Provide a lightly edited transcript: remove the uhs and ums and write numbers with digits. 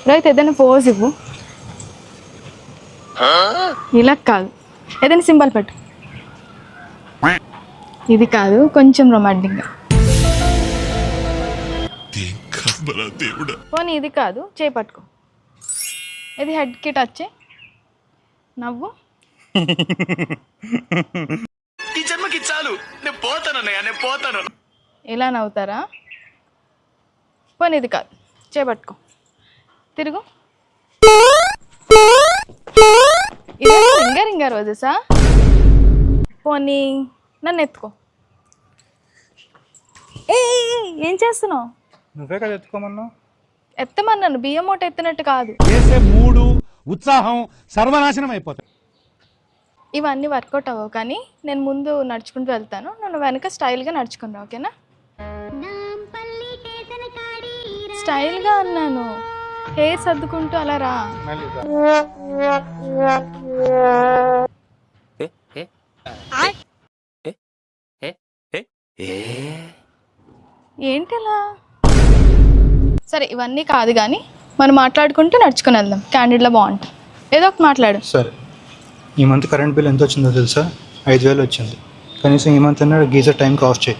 Right ఏదైనా pose ఇవ్వు. ఇలా కాదు, ఏదైనా సింబల్ పెట్టు. ఇది కాదు, కొంచెం రొమాంటిక్గా. పోనీ ఇది కాదు, చేయి పట్టుకో. ఇది హెడ్కి టచ్ చేయి. నవ్వు. ఈ జన్మకి చాలు, నేను పోతాను. ఇలా నవ్వుతారా? పోనీ ఇది కాదు, చేయి పట్టుకో. తిరుగు. ఇది రింగా రోజెసా? పోనీ నన్ను ఎత్తుకో. ఏం చేస్తున్నావు? నువ్వే కదా ఎత్తుకోమన్నావు. ఎత్తమన్నాను, బియ్యం మూట ఎత్తినట్టు కాదు. చేసే మూడు ఉత్సాహం సర్వనాశనం అయిపోతాయి. ఇవన్నీ వర్కౌట్ అవ్వవు, కానీ నేను ముందు నడుచుకుంటూ వెళ్తాను, నువ్వు వెనక స్టైల్గా నడుచుకుంటావు, ఓకేనా? స్టైల్గా అన్నాను, హెయిర్ సర్దుకుంటూ అలా రా. ఏంటలా? సరే ఇవన్నీ కాదు, కానీ మనం మాట్లాడుకుంటూ నడుచుకుని వెళ్దాం, క్యాండిడ్లో బాగుంటుంది. ఏదో ఒకటి మాట్లాడు. సరే, ఈ మంత్ కరెంట్ బిల్ ఎంత వచ్చిందో తెలుసా? 5,000 వచ్చింది. కనీసం ఈ మంత్ అన్నాడు గీజర్ టైంకి ఆఫ్ చేయి.